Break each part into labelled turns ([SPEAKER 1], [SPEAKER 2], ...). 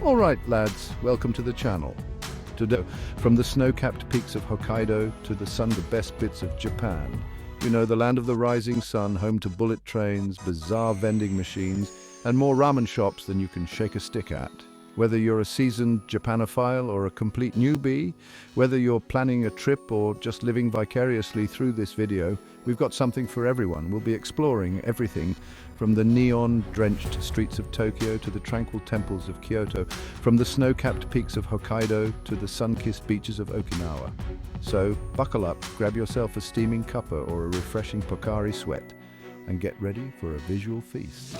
[SPEAKER 1] All right, lads, welcome to the channel. Today, from the snow-capped peaks of Hokkaido to the best bits of Japan, you know, the land of the rising sun, home to bullet trains, bizarre vending machines, and more ramen shops than you can shake a stick at. Whether you're a seasoned Japanophile or a complete newbie, whether you're planning a trip or just living vicariously through this video, we've got something for everyone. We'll be exploring everything from the neon-drenched streets of Tokyo to the tranquil temples of Kyoto, from the snow-capped peaks of Hokkaido to the sun-kissed beaches of Okinawa. So, buckle up, grab yourself a steaming cuppa or a refreshing Pocari Sweat, and get ready for a visual feast.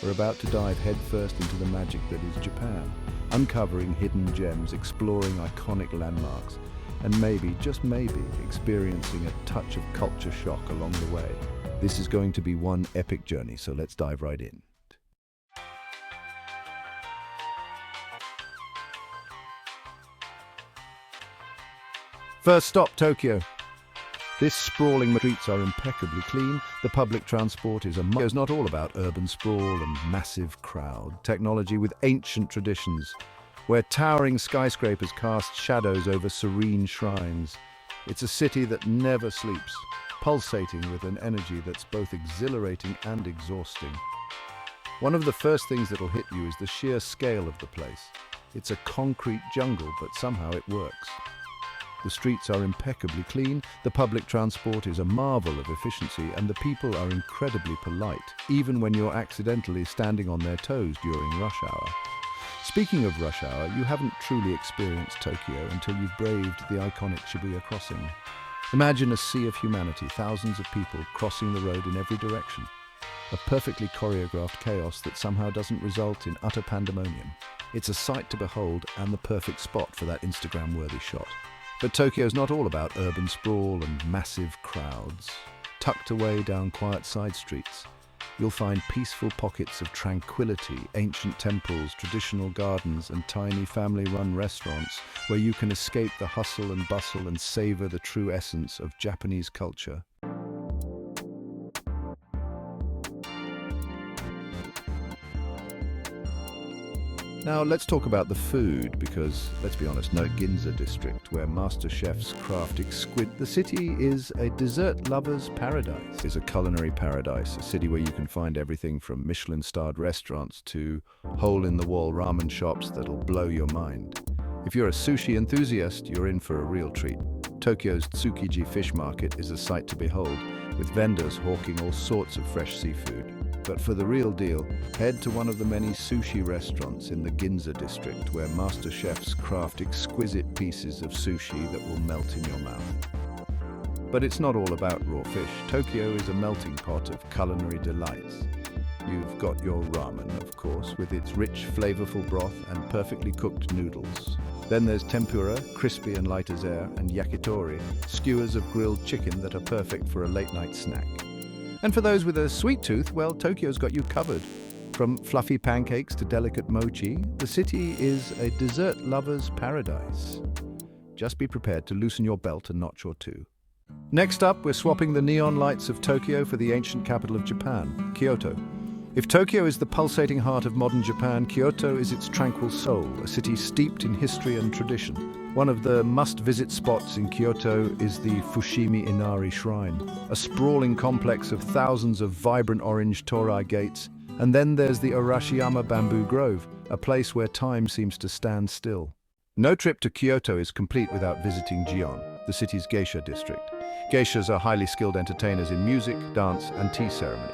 [SPEAKER 1] We're about to dive headfirst into the magic that is Japan, uncovering hidden gems, exploring iconic landmarks, and maybe, just maybe, experiencing a touch of culture shock along the way. This is going to be one epic journey, so let's dive right in. First stop, Tokyo. This sprawling streets are impeccably clean. The public transport is It's not all about urban sprawl and massive crowd. Technology with ancient traditions, where towering skyscrapers cast shadows over serene shrines. It's a city that never sleeps, pulsating with an energy that's both exhilarating and exhausting. One of the first things that'll hit you is the sheer scale of the place. It's a concrete jungle, but somehow it works. The streets are impeccably clean, the public transport is a marvel of efficiency, and the people are incredibly polite, even when you're accidentally standing on their toes during rush hour. Speaking of rush hour, you haven't truly experienced Tokyo until you've braved the iconic Shibuya crossing. Imagine a sea of humanity, thousands of people crossing the road in every direction. A perfectly choreographed chaos that somehow doesn't result in utter pandemonium. It's a sight to behold and the perfect spot for that Instagram-worthy shot. But Tokyo's not all about urban sprawl and massive crowds. Tucked away down quiet side streets, you'll find peaceful pockets of tranquility, ancient temples, traditional gardens, and tiny family-run restaurants where you can escape the hustle and bustle and savor the true essence of Japanese culture. Now let's talk about the food, because let's be honest, no Ginza district where master chefs craft exquisite. The city is a dessert lover's paradise. It's a culinary paradise, a city where you can find everything from Michelin-starred restaurants to hole-in-the-wall ramen shops that'll blow your mind. If you're a sushi enthusiast, you're in for a real treat. Tokyo's Tsukiji fish market is a sight to behold, with vendors hawking all sorts of fresh seafood. But for the real deal, head to one of the many sushi restaurants in the Ginza district where master chefs craft exquisite pieces of sushi that will melt in your mouth. But it's not all about raw fish. Tokyo is a melting pot of culinary delights. You've got your ramen, of course, with its rich, flavorful broth and perfectly cooked noodles. Then there's tempura, crispy and light as air, and yakitori, skewers of grilled chicken that are perfect for a late-night snack. And for those with a sweet tooth, well, Tokyo's got you covered. From fluffy pancakes to delicate mochi, the city is a dessert lover's paradise. Just be prepared to loosen your belt a notch or two. Next up, we're swapping the neon lights of Tokyo for the ancient capital of Japan, Kyoto. If Tokyo is the pulsating heart of modern Japan, Kyoto is its tranquil soul, a city steeped in history and tradition. One of the must-visit spots in Kyoto is the Fushimi Inari Shrine, a sprawling complex of thousands of vibrant orange torii gates. And then there's the Arashiyama Bamboo Grove, a place where time seems to stand still. No trip to Kyoto is complete without visiting Gion, the city's geisha district. Geishas are highly skilled entertainers in music, dance, and tea ceremony.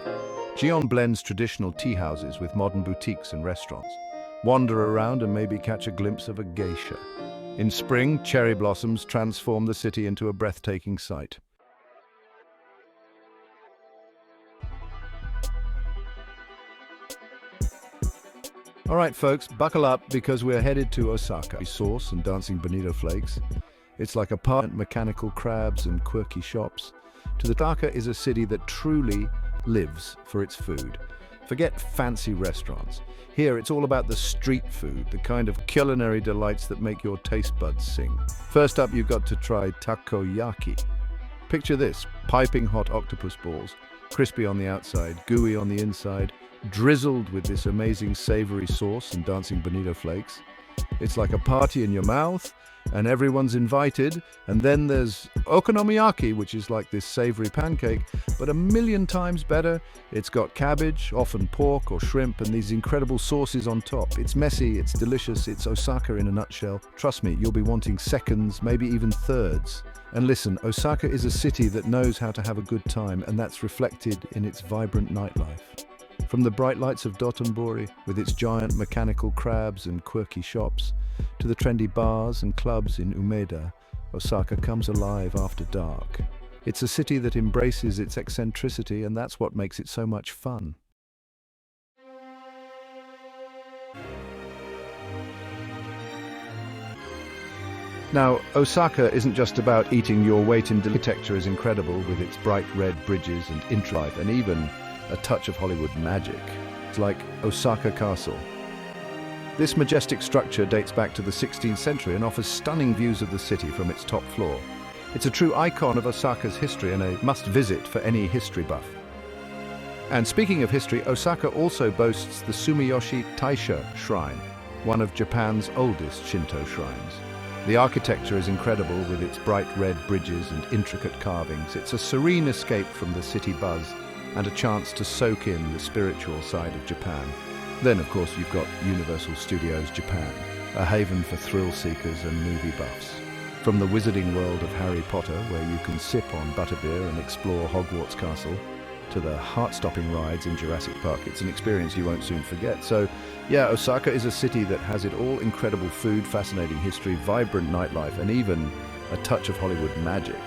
[SPEAKER 1] Gion blends traditional tea houses with modern boutiques and restaurants. Wander around and maybe catch a glimpse of a geisha. In spring, cherry blossoms transform the city into a breathtaking sight. All right, folks, buckle up because we're headed to Osaka. Sauce and dancing bonito flakes. It's like a party, mechanical crabs and quirky shops. Osaka is a city that truly lives for its food. Forget fancy restaurants. Here, it's all about the street food, the kind of culinary delights that make your taste buds sing. First up, you've got to try takoyaki. Picture this, piping hot octopus balls, crispy on the outside, gooey on the inside, drizzled with this amazing savory sauce and dancing bonito flakes. It's like a party in your mouth, and everyone's invited. And then there's okonomiyaki, which is like this savory pancake, but a million times better. It's got cabbage, often pork or shrimp, and these incredible sauces on top. It's messy, it's delicious, it's Osaka in a nutshell. Trust me, you'll be wanting seconds, maybe even thirds. And listen, Osaka is a city that knows how to have a good time, and that's reflected in its vibrant nightlife. From the bright lights of Dotonbori, with its giant mechanical crabs and quirky shops, to the trendy bars and clubs in Umeda, Osaka comes alive after dark. It's a city that embraces its eccentricity, and that's what makes it so much fun. Now, Osaka isn't just about eating your weight in architecture is incredible with its bright red bridges and intrigue and even a touch of Hollywood magic. It's like Osaka Castle. This majestic structure dates back to the 16th century and offers stunning views of the city from its top floor. It's a true icon of Osaka's history and a must-visit for any history buff. And speaking of history, Osaka also boasts the Sumiyoshi Taisha Shrine, one of Japan's oldest Shinto shrines. The architecture is incredible with its bright red bridges and intricate carvings. It's a serene escape from the city buzz and a chance to soak in the spiritual side of Japan. Then, of course, you've got Universal Studios Japan, a haven for thrill seekers and movie buffs. From the wizarding world of Harry Potter, where you can sip on butterbeer and explore Hogwarts Castle, to the heart-stopping rides in Jurassic Park, it's an experience you won't soon forget. So, yeah, Osaka is a city that has it all: incredible food, fascinating history, vibrant nightlife, and even a touch of Hollywood magic.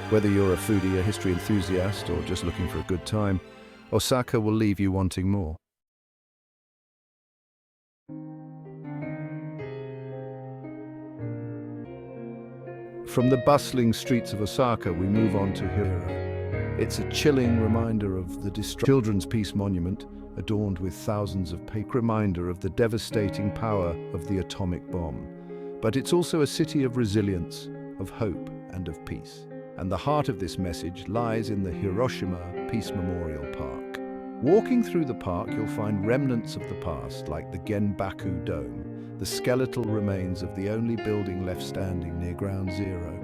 [SPEAKER 1] Whether you're a foodie, a history enthusiast, or just looking for a good time, Osaka will leave you wanting more. From the bustling streets of Osaka, we move on to Hiro. It's a chilling reminder of the Children's Peace Monument, adorned with thousands of reminder of the devastating power of the atomic bomb. But it's also a city of resilience, of hope, and of peace. And the heart of this message lies in the Hiroshima Peace Memorial Park. Walking through the park, you'll find remnants of the past, like the Genbaku Dome, the skeletal remains of the only building left standing near Ground Zero.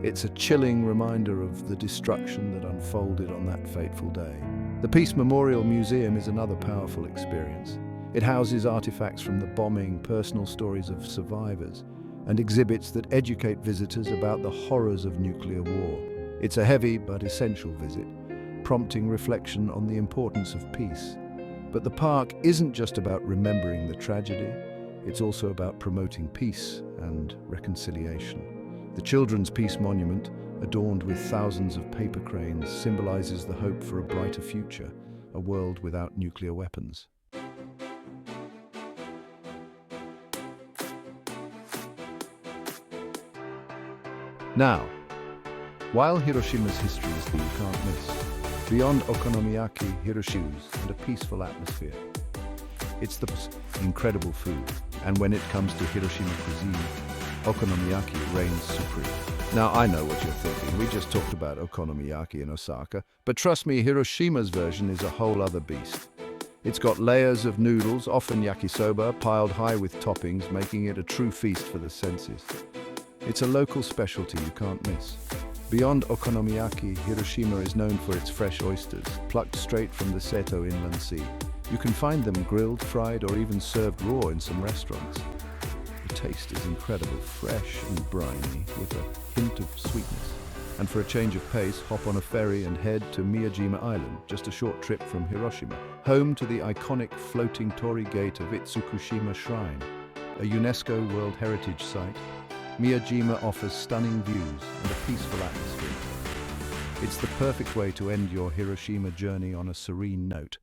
[SPEAKER 1] It's a chilling reminder of the destruction that unfolded on that fateful day. The Peace Memorial Museum is another powerful experience. It houses artifacts from the bombing, personal stories of survivors, and exhibits that educate visitors about the horrors of nuclear war. It's a heavy but essential visit, prompting reflection on the importance of peace. But the park isn't just about remembering the tragedy, it's also about promoting peace and reconciliation. The Children's Peace Monument, adorned with thousands of paper cranes, symbolizes the hope for a brighter future, a world without nuclear weapons. Now, while Hiroshima's history is that you can't miss, beyond okonomiyaki, Hiroshima's, and a peaceful atmosphere, it's the incredible food. And when it comes to Hiroshima cuisine, okonomiyaki reigns supreme. Now, I know what you're thinking. We just talked about okonomiyaki in Osaka, but trust me, Hiroshima's version is a whole other beast. It's got layers of noodles, often yakisoba, piled high with toppings, making it a true feast for the senses. It's a local specialty you can't miss. Beyond okonomiyaki, Hiroshima is known for its fresh oysters, plucked straight from the Seto Inland Sea. You can find them grilled, fried, or even served raw in some restaurants. The taste is incredible, fresh and briny, with a hint of sweetness. And for a change of pace, hop on a ferry and head to Miyajima Island, just a short trip from Hiroshima, home to the iconic floating torii gate of Itsukushima Shrine. A UNESCO World Heritage Site, Miyajima offers stunning views and a peaceful atmosphere. It's the perfect way to end your Hiroshima journey on a serene note.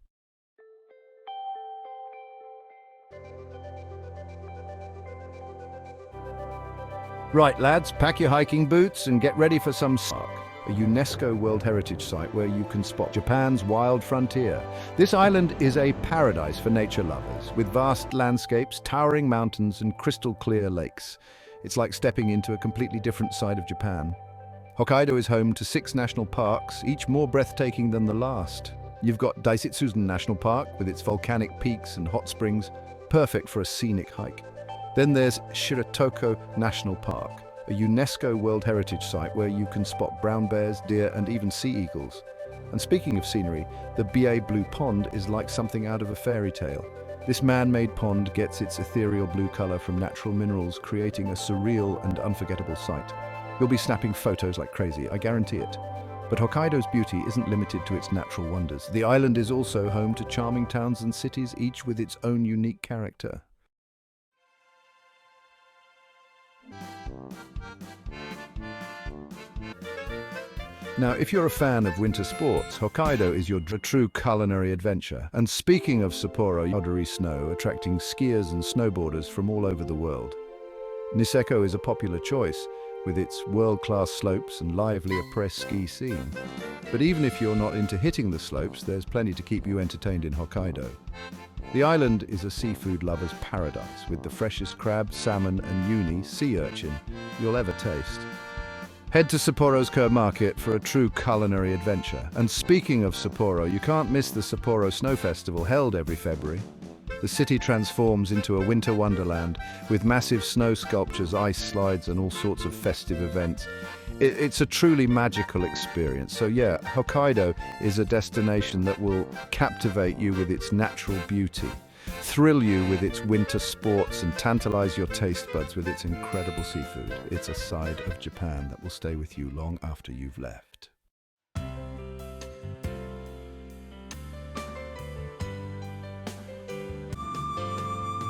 [SPEAKER 1] Right, lads, pack your hiking boots and get ready for some a UNESCO World Heritage Site where you can spot Japan's wild frontier. This island is a paradise for nature lovers, with vast landscapes, towering mountains, and crystal-clear lakes. It's like stepping into a completely different side of Japan. Hokkaido is home to 6 national parks, each more breathtaking than the last. You've got Daisetsuzan National Park with its volcanic peaks and hot springs, perfect for a scenic hike. Then there's Shiratoko National Park, a UNESCO World Heritage Site where you can spot brown bears, deer, and even sea eagles. And speaking of scenery, the Ba Blue Pond is like something out of a fairy tale. This man-made pond gets its ethereal blue color from natural minerals, creating a surreal and unforgettable sight. You'll be snapping photos like crazy, I guarantee it. But Hokkaido's beauty isn't limited to its natural wonders. The island is also home to charming towns and cities, each with its own unique character. Now, if you're a fan of winter sports, Hokkaido is your true culinary adventure. And speaking of Sapporo, powdery snow, attracting skiers and snowboarders from all over the world. Niseko is a popular choice, with its world-class slopes and lively après-ski scene. But even if you're not into hitting the slopes, there's plenty to keep you entertained in Hokkaido. The island is a seafood lover's paradise, with the freshest crab, salmon and uni, sea urchin, you'll ever taste. Head to Sapporo's Kerr Market for a true culinary adventure. And speaking of Sapporo, you can't miss the Sapporo Snow Festival held every February. The city transforms into a winter wonderland with massive snow sculptures, ice slides and all sorts of festive events. It's a truly magical experience. So yeah, Hokkaido is a destination that will captivate you with its natural beauty, thrill you with its winter sports and tantalize your taste buds with its incredible seafood. It's a side of Japan that will stay with you long after you've left.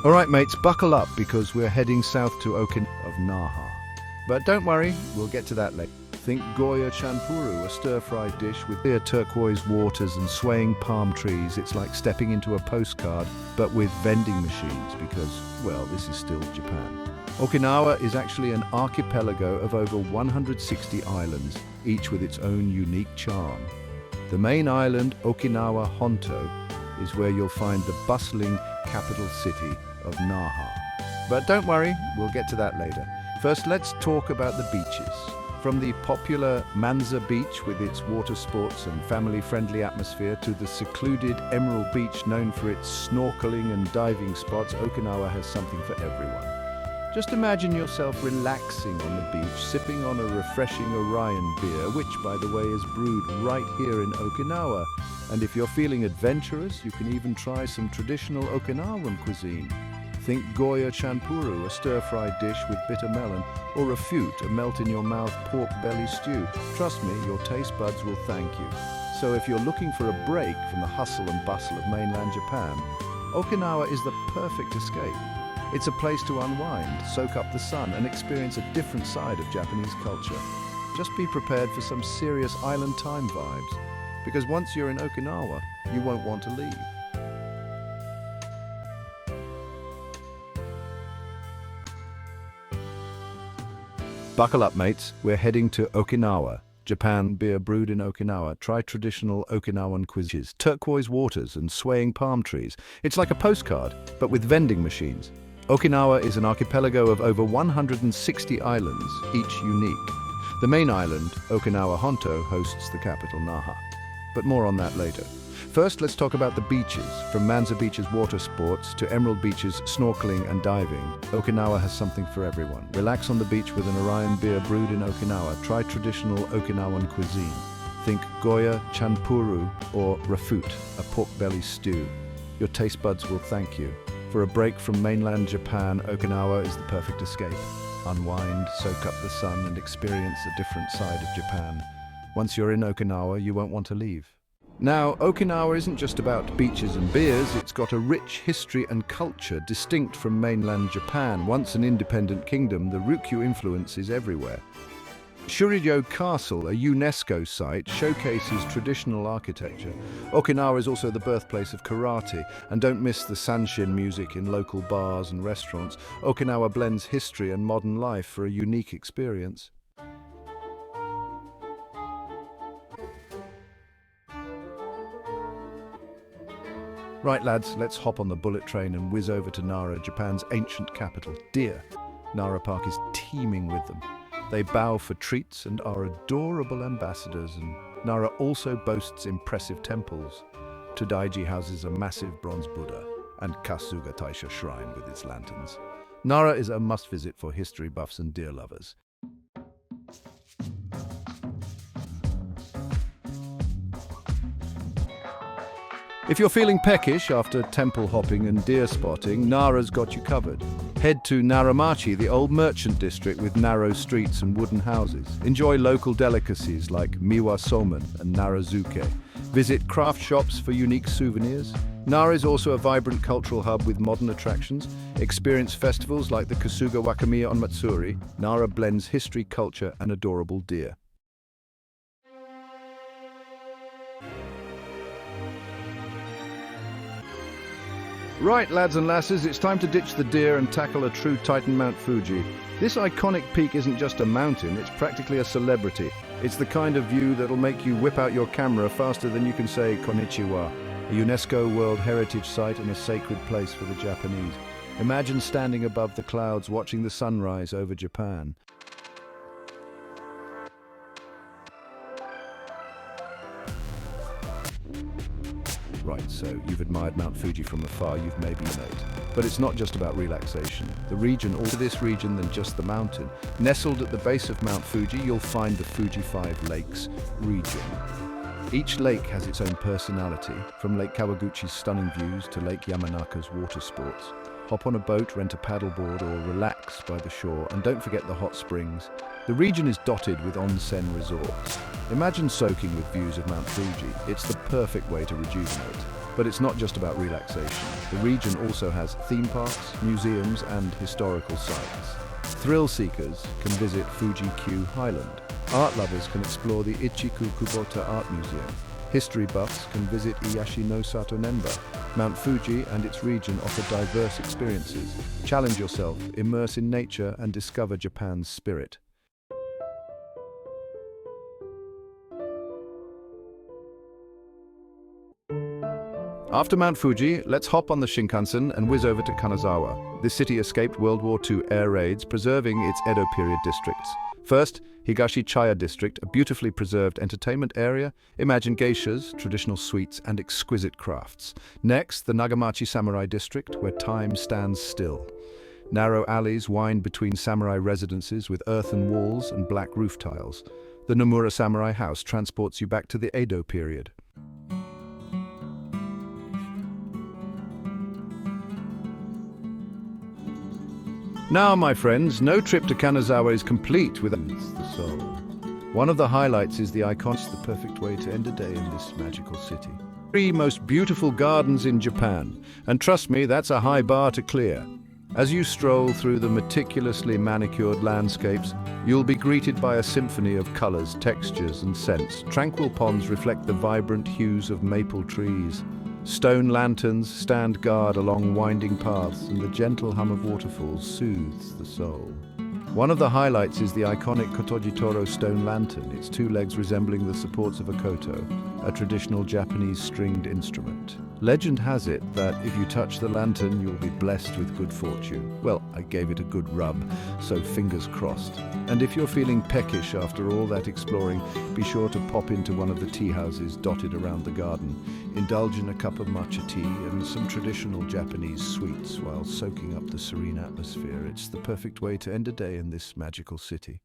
[SPEAKER 1] All right, mates, buckle up because we're heading south to Okinawa of Naha. But don't worry, we'll get to that later. Think Goya Chanpuru, a stir-fried dish with clear turquoise waters and swaying palm trees. It's like stepping into a postcard, but with vending machines because, well, this is still Japan. Okinawa is actually an archipelago of over 160 islands, each with its own unique charm. The main island, Okinawa Honto, is where you'll find the bustling capital city of Naha. But don't worry, we'll get to that later. First, let's talk about the beaches. From the popular Manza Beach with its water sports and family-friendly atmosphere to the secluded Emerald Beach known for its snorkeling and diving spots, Okinawa has something for everyone. Just imagine yourself relaxing on the beach, sipping on a refreshing Orion beer, which, by the way, is brewed right here in Okinawa. And if you're feeling adventurous, you can even try some traditional Okinawan cuisine. Think Goya Chanpuru, a stir-fried dish with bitter melon, or Rafute, a melt-in-your-mouth pork belly stew. Trust me, your taste buds will thank you. So if you're looking for a break from the hustle and bustle of mainland Japan, Okinawa is the perfect escape. It's a place to unwind, soak up the sun, and experience a different side of Japanese culture. Just be prepared for some serious island time vibes, because once you're in Okinawa, you won't want to leave. Buckle up, mates. We're heading to Okinawa, Japan. Beer brewed in Okinawa. Try traditional Okinawan cuisines, turquoise waters and swaying palm trees. It's like a postcard, but with vending machines. Okinawa is an archipelago of over 160 islands, each unique. The main island, Okinawa Honto, hosts the capital Naha. But more on that later. First, let's talk about the beaches. From Manza Beach's water sports to Emerald Beach's snorkeling and diving, Okinawa has something for everyone. Relax on the beach with an Orion beer brewed in Okinawa. Try traditional Okinawan cuisine. Think Goya Chanpuru or Rafute, a pork belly stew. Your taste buds will thank you. For a break from mainland Japan, Okinawa is the perfect escape. Unwind, soak up the sun, and experience a different side of Japan. Once you're in Okinawa, you won't want to leave. Now, Okinawa isn't just about beaches and beers, it's got a rich history and culture distinct from mainland Japan. Once an independent kingdom, the Ryukyu influence is everywhere. Shurijo Castle, a UNESCO site, showcases traditional architecture. Okinawa is also the birthplace of karate, and don't miss the sanshin music in local bars and restaurants. Okinawa blends history and modern life for a unique experience. Right, lads, let's hop on the bullet train and whiz over to Nara, Japan's ancient capital. Deer. Nara Park is teeming with them. They bow for treats and are adorable ambassadors, and Nara also boasts impressive temples. Todaiji houses a massive bronze Buddha and Kasuga Taisha shrine with its lanterns. Nara is a must-visit for history buffs and deer lovers. If you're feeling peckish after temple hopping and deer spotting, Nara's got you covered. Head to Naramachi, the old merchant district with narrow streets and wooden houses. Enjoy local delicacies like miwa somen and narazuke. Visit craft shops for unique souvenirs. Nara is also a vibrant cultural hub with modern attractions. Experience festivals like the Kasuga Wakamiya on Matsuri. Nara blends history, culture, and adorable deer. Right, lads and lasses, it's time to ditch the deer and tackle a true titan, Mount Fuji. This iconic peak isn't just a mountain, it's practically a celebrity. It's the kind of view that'll make you whip out your camera faster than you can say konnichiwa. A UNESCO World Heritage Site and a sacred place for the Japanese. Imagine standing above the clouds watching the sunrise over Japan. Right, so you've admired Mount Fuji from afar, you've maybe made. But it's not just about relaxation. The region, or this region than just the mountain. Nestled at the base of Mount Fuji, you'll find the Fuji 5 Lakes region. Each lake has its own personality, from Lake Kawaguchi's stunning views to Lake Yamanaka's water sports. Hop on a boat, rent a paddleboard, or relax by the shore, and don't forget the hot springs. The region is dotted with onsen resorts. Imagine soaking with views of Mount Fuji. It's the perfect way to rejuvenate. But it's not just about relaxation. The region also has theme parks, museums, and historical sites. Thrill seekers can visit Fuji-Q Highland. Art lovers can explore the Ichiku Kubota Art Museum. History buffs can visit Iyashi no Sato Nemba. Mount Fuji and its region offer diverse experiences. Challenge yourself, immerse in nature, and discover Japan's spirit. After Mount Fuji, let's hop on the Shinkansen and whiz over to Kanazawa. This city escaped World War II air raids, preserving its Edo period districts. First, Higashi-Chaya District, a beautifully preserved entertainment area. Imagine geishas, traditional sweets, and exquisite crafts. Next, the Nagamachi Samurai District, where time stands still. Narrow alleys wind between samurai residences with earthen walls and black roof tiles. The Nomura Samurai House transports you back to the Edo period. Now, my friends, no trip to Kanazawa is complete without the soul. One of the highlights is the iconic, the perfect way to end a day in this magical city. 3 most beautiful gardens in Japan, and trust me, that's a high bar to clear. As you stroll through the meticulously manicured landscapes, you'll be greeted by a symphony of colors, textures, and scents. Tranquil ponds reflect the vibrant hues of maple trees. Stone lanterns stand guard along winding paths, and the gentle hum of waterfalls soothes the soul. One of the highlights is the iconic Kotojitoro stone lantern, its 2 legs resembling the supports of a koto, a traditional Japanese stringed instrument. Legend has it that if you touch the lantern, you'll be blessed with good fortune. Well, I gave it a good rub, so fingers crossed. And if you're feeling peckish after all that exploring, be sure to pop into one of the tea houses dotted around the garden. Indulge in a cup of matcha tea and some traditional Japanese sweets while soaking up the serene atmosphere. It's the perfect way to end a day in this magical city.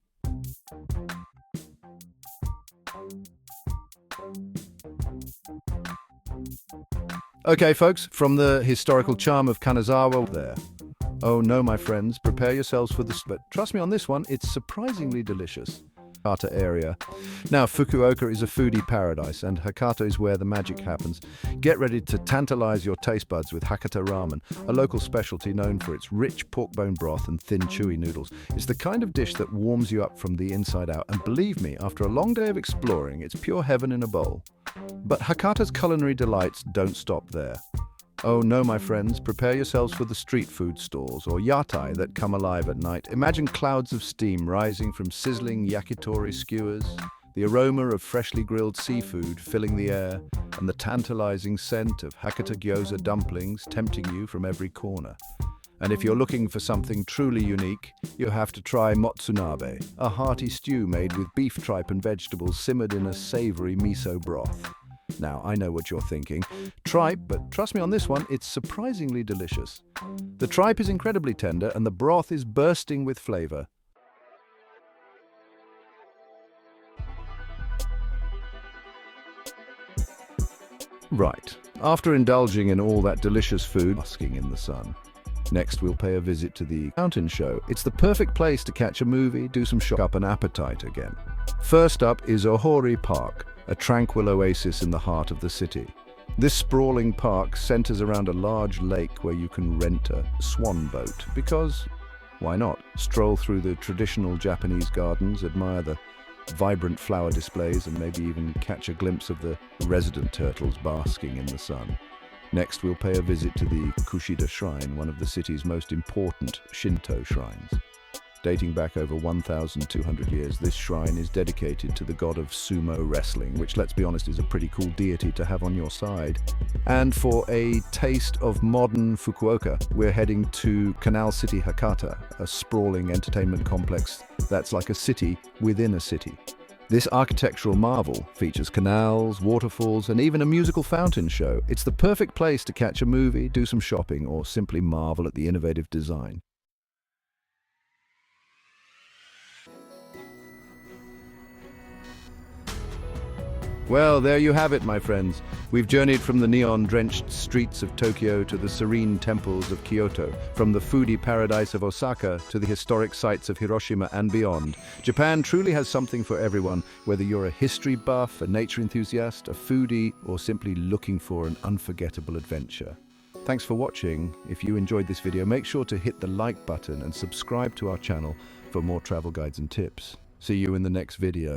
[SPEAKER 1] Okay, folks, from the historical charm of Kanazawa there. Oh no, my friends, prepare yourselves for this, but trust me on this one, it's surprisingly delicious. Hakata area. Now, Fukuoka is a foodie paradise, and Hakata is where the magic happens. Get ready to tantalize your taste buds with Hakata ramen, a local specialty known for its rich pork bone broth and thin, chewy noodles. It's the kind of dish that warms you up from the inside out, and believe me, after a long day of exploring, it's pure heaven in a bowl. But Hakata's culinary delights don't stop there. Oh no, my friends, prepare yourselves for the street food stalls, or yatai, that come alive at night. Imagine clouds of steam rising from sizzling yakitori skewers, the aroma of freshly grilled seafood filling the air, and the tantalizing scent of Hakata gyoza dumplings tempting you from every corner. And if you're looking for something truly unique, you have to try motsunabe, a hearty stew made with beef tripe and vegetables simmered in a savory miso broth. Now, I know what you're thinking. Tripe, but trust me on this one, it's surprisingly delicious. The tripe is incredibly tender and the broth is bursting with flavor. Right, after indulging in all that delicious food, basking in the sun. Next, we'll pay a visit to the mountain show. It's the perfect place to catch a movie, do some shop up an appetite again. First up is Ohori Park, a tranquil oasis in the heart of the city. This sprawling park centers around a large lake where you can rent a swan boat because, why not? Stroll through the traditional Japanese gardens, admire the vibrant flower displays, and maybe even catch a glimpse of the resident turtles basking in the sun. Next, we'll pay a visit to the Kushida Shrine, one of the city's most important Shinto shrines. Dating back over 1,200 years, this shrine is dedicated to the god of sumo wrestling, which, let's be honest, is a pretty cool deity to have on your side. And for a taste of modern Fukuoka, we're heading to Canal City Hakata, a sprawling entertainment complex that's like a city within a city. This architectural marvel features canals, waterfalls, and even a musical fountain show. It's the perfect place to catch a movie, do some shopping, or simply marvel at the innovative design. Well, there you have it, my friends. We've journeyed from the neon-drenched streets of Tokyo to the serene temples of Kyoto, from the foodie paradise of Osaka to the historic sites of Hiroshima and beyond. Japan truly has something for everyone, whether you're a history buff, a nature enthusiast, a foodie, or simply looking for an unforgettable adventure. Thanks for watching. If you enjoyed this video, make sure to hit the like button and subscribe to our channel for more travel guides and tips. See you in the next video.